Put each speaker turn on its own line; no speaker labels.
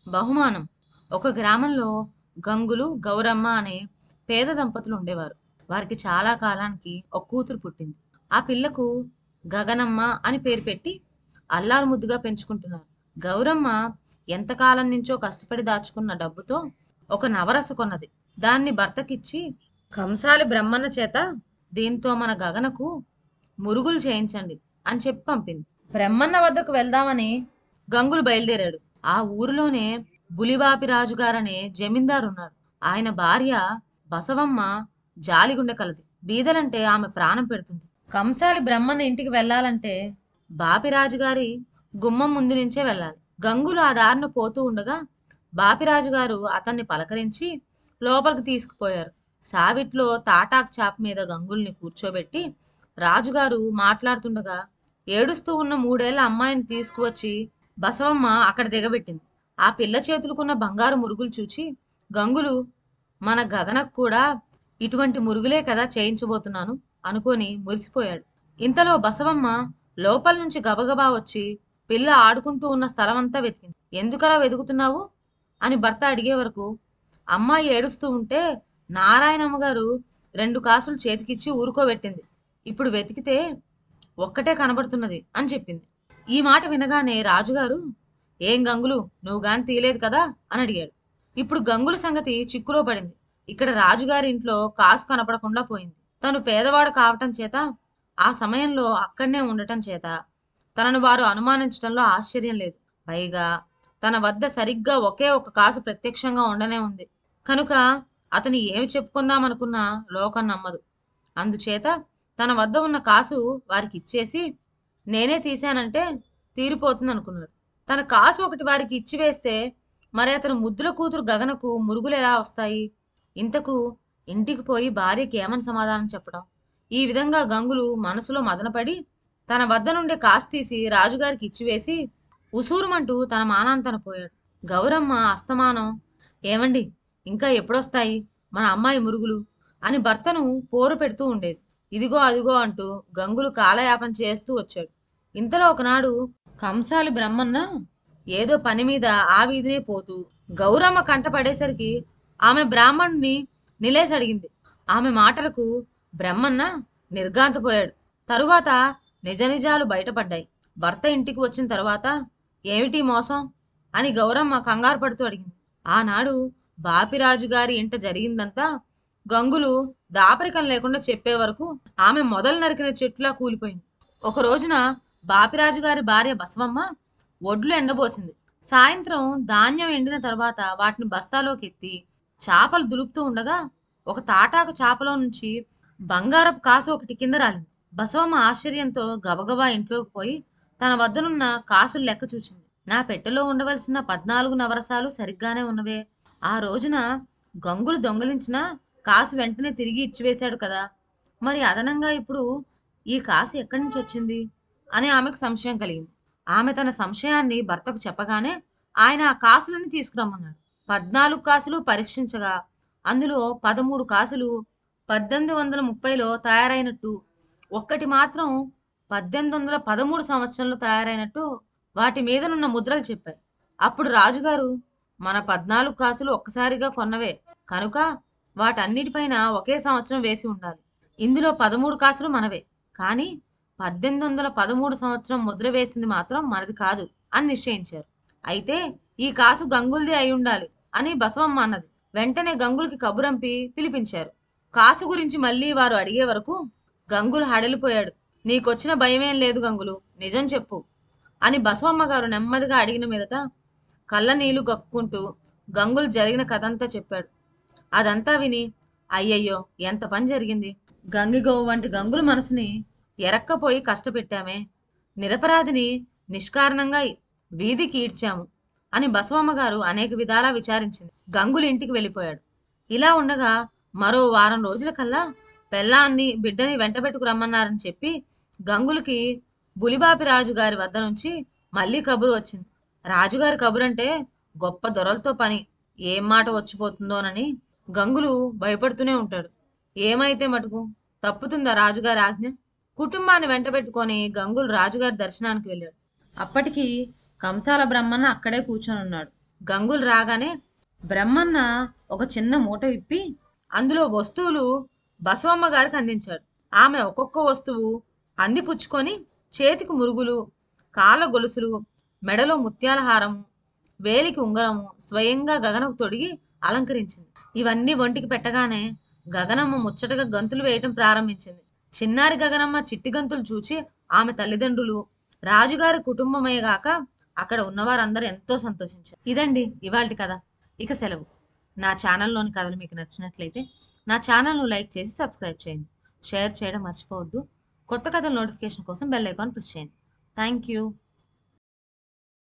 బహుమానం. ఒక గ్రామంలో గంగులు, గౌరమ్మ అనే పేద దంపతులు ఉండేవారు. వారికి చాలా కాలానికి ఒక కూతురు పుట్టింది. ఆ పిల్లకు గగనమ్మ అని పేరు పెట్టి అల్లారు ముద్దుగా పెంచుకుంటున్నారు. గౌరమ్మ ఎంతకాలం నుంచో కష్టపడి దాచుకున్న డబ్బుతో ఒక నవరస కొన్నది. దాన్ని భర్తకిచ్చి కంసాలి బ్రహ్మన్న చేత దీంతో మన గగనకు మురుగులు చేయించండి అని చెప్పి పంపింది. బ్రహ్మన్న వద్దకు వెళ్దామని గంగులు బయలుదేరాడు. ఆ ఊరిలోనే బులివాపి రాజుగారనే జమీందారు ఉన్నాడు. ఆయన భార్య బసవమ్మ జాలిగుండె కలది. బీదలంటే ఆమె ప్రాణం పెడుతుంది. కంసాలి బ్రహ్మన్న ఇంటికి వెళ్ళాలంటే బాపిరాజు గారి గుమ్మం ముందు నుంచే వెళ్ళాలి. గంగులు ఆ దారిన పోతూ ఉండగా బాపిరాజు గారు అతన్ని పలకరించి లోపలికి తీసుకుపోయారు. సావిట్లో తాటాకు చాప మీద గంగుల్ని కూర్చోబెట్టి రాజుగారు మాట్లాడుతుండగా ఏడుస్తూ ఉన్న 3 ఏళ్ల అమ్మాయిని తీసుకువచ్చి బసవమ్మ అక్కడ దిగబెట్టింది. ఆ పిల్ల చేతులకున్న బంగారు మురుగులు చూచి గంగులు మన గగనకు కూడా ఇటువంటి మురుగులే కదా చేయించబోతున్నాను అనుకొని మురిసిపోయాడు. ఇంతలో బసవమ్మ లోపల నుంచి గబగబా వచ్చి పిల్ల ఆడుకుంటూ ఉన్న స్థలమంతా వెతికింది. ఎందుకలా వెతుకుతున్నావు అని భర్త అడిగే వరకు అమ్మాయి ఏడుస్తూ ఉంటే నారాయణమ్మ గారు 2 కాసులు చేతికిచ్చి ఊరుకోబెట్టింది. ఇప్పుడు వెతికితే ఒక్కటే కనబడుతున్నది అని చెప్పింది. ఈ మాట వినగానే రాజుగారు, ఏం గంగులు, నువ్వు గాని తీయలేదు కదా అని అడిగాడు. ఇప్పుడు గంగుల సంగతి చిక్కులో పడింది. ఇక్కడ రాజుగారి ఇంట్లో కాసు కనపడకుండా పోయింది. తను పేదవాడు కావటం చేత, ఆ సమయంలో అక్కడనే ఉండటం చేత తనను వారు అనుమానించడంలో ఆశ్చర్యం లేదు. పైగా తన వద్ద సరిగ్గా ఒకే ఒక కాసు ప్రత్యక్షంగా ఉండనే ఉంది కనుక అతను ఏమి చెప్పుకుందామనుకున్నా లోకం నమ్మదు. అందుచేత తన వద్ద ఉన్న కాసు వారికి ఇచ్చేసి నేనే తీశానంటే తీరిపోతుంది అనుకున్నాడు. తన కాసు ఒకటి వారికి ఇచ్చివేస్తే మరి అతను ముద్దుల కూతురు గగనకు మురుగులు ఎలా వస్తాయి? ఇంతకు ఇంటికి పోయి భార్యకి ఏమని సమాధానం చెప్పడం? ఈ విధంగా గంగులు మనసులో మదనపడి తన వద్ద నుండే కాసు తీసి రాజుగారికి ఇచ్చివేసి ఉసూరుమంటూ తన మానాంతన పోయాడు. గౌరమ్మ అస్తమానం, ఏమండి, ఇంకా ఎప్పుడొస్తాయి మన అమ్మాయి మురుగులు అని భర్తను పోరు పెడుతూ ఉండేది. ఇదిగో అదిగో అంటూ గంగులు కాలయాపన చేస్తూ వచ్చాడు. ఇంతలో ఒకనాడు కంసాలి బ్రహ్మన్న ఏదో పని మీద ఆ వీధినే పోతూ గౌరమ్మ కంట పడేసరికి ఆమె బ్రాహ్మణుని నిలేసి అడిగింది. ఆమె మాటలకు బ్రహ్మన్న నిర్ఘాంతపోయాడు. తరువాత నిజ నిజాలు బయటపడ్డాయి. భర్త ఇంటికి వచ్చిన తర్వాత ఏమిటి మోసం అని గౌరమ్మ కంగారు పడుతూ అడిగింది. ఆనాడు బాపిరాజు గారి ఇంట జరిగిందంతా గంగులు దాపరికం లేకుండా చెప్పే వరకు ఆమె మొదలు నరికిన చెట్టులా కూలిపోయింది. ఒక రోజున బాపిరాజు గారి భార్య బసవమ్మ ఒడ్లు ఎండబోసింది. సాయంత్రం ధాన్యం ఎండిన తర్వాత వాటిని బస్తాలోకి ఎత్తి చేపలు దులుపుతూ ఉండగా ఒక తాటాకు చేపలో నుంచి బంగారపు కాసు ఒకటి కింద రాలింది. బసవమ్మ ఆశ్చర్యంతో గబగబా ఇంట్లోకి పోయి తన వద్దనున్న కాసులు లెక్క చూసింది. నా పెట్టెలో ఉండవలసిన 14 నవరసాలు సరిగ్గానే ఉన్నవే. ఆ రోజున గంగులు దొంగిలించిన కాసు వెంటనే తిరిగి ఇచ్చివేశాడు కదా, మరి అదనంగా ఇప్పుడు ఈ కాసు ఎక్కడి నుంచి వచ్చింది అని ఆమెకు సంశయం కలిగింది. ఆమె తన సంశయాన్ని భర్తకు చెప్పగానే ఆయన ఆ కాసులని తీసుకురమ్మన్నాడు. 14 కాసులు పరీక్షించగా అందులో 13 కాసులు 1830లో తయారైనట్టు, ఒక్కటి మాత్రం 1813 సంవత్సరంలో తయారైనట్టు వాటి మీదనున్న ముద్రలు చెప్పాయి. అప్పుడు రాజుగారు, మన 14 కాసులు ఒక్కసారిగా కొన్నవే కనుక వాటన్నిటిపైన ఒకే సంవత్సరం వేసి ఉండాలి. ఇందులో 13 కాసులు మనవే, కానీ 1813 సంవత్సరం ముద్ర వేసింది మాత్రం మనది కాదు అని నిశ్చయించారు. అయితే ఈ కాసు గంగుల్ది అయి ఉండాలి అని బసవమ్మ అన్నది. వెంటనే గంగులకి కబురంపి పిలిపించారు. కాసు గురించి మళ్ళీ వారు అడిగే వరకు గంగులు హడలిపోయాడు. నీకొచ్చిన భయమేం లేదు గంగులు, నిజం చెప్పు అని బసవమ్మ గారు నెమ్మదిగా అడిగిన మీదట కళ్ళ నీళ్లు గక్కుంటూ గంగులు జరిగిన కథంతా చెప్పాడు. అదంతా విని అయ్యయ్యో ఎంత పని జరిగింది, గంగిగోవు వంటి గంగుల మనసుని ఎరక్కపోయి కష్టపెట్టామే, నిరపరాధిని నిష్కారణంగా వీధికి ఈడ్చాము అని బసవమ్మ గారు అనేక విధాలా విచారించింది. గంగులు ఇంటికి వెళ్ళిపోయాడు. ఇలా ఉండగా మరో వారం రోజుల కల్లా పెళ్ళాన్ని బిడ్డని వెంటబెట్టుకు రమ్మన్నారని చెప్పి గంగులకి బులిబాపి రాజు గారి వద్ద నుంచి మళ్ళీ కబురు వచ్చింది. రాజుగారి కబురంటే గొప్ప దొరలతో పని, ఏం మాట వచ్చిపోతుందోనని గంగులు భయపడుతూనే ఉంటాడు. ఏమైతే మటుకు తప్పుతుందా రాజుగారి ఆజ్ఞ? కుటుంబాన్ని వెంటబెట్టుకొని గంగులు రాజుగారి దర్శనానికి వెళ్ళాడు. అప్పటికి కంసాల బ్రహ్మన్న అక్కడే కూర్చొని ఉన్నాడు. గంగులు రాగానే బ్రహ్మన్న ఒక చిన్న మూట విప్పి అందులో వస్తువులు బసవమ్మ గారికి అందించాడు. ఆమె ఒక్కొక్క వస్తువు అందిపుచ్చుకొని చేతికి మురుగులు, కాళ్ళ గొలుసులు, మెడలో ముత్యాల హారము, వేలికి ఉంగరము స్వయంగా గగనకు తొడిగి అలంకరించింది. ఇవన్నీ ఒంటికి పెట్టగానే గగనమ్మ ముచ్చటగా గంతులు వేయటం ప్రారంభించింది. చిన్నారి గగనమ్మ చిట్టి గంతులు చూచి ఆమె తల్లిదండ్రులు, రాజుగారి కుటుంబమే గాక అక్కడ ఉన్నవారందరూ ఎంతో సంతోషించారు. ఇదండి ఇవాల్టి కథ. ఇక సెలవు. నా ఛానల్లోని కథలు మీకు నచ్చినట్లయితే నా ఛానల్ను లైక్ చేసి సబ్స్క్రైబ్ చేయండి. షేర్ చేయడం మర్చిపోవద్దు. కొత్త కథల నోటిఫికేషన్ కోసం బెల్ ఐకాన్ ప్రెస్ చేయండి. Thank you.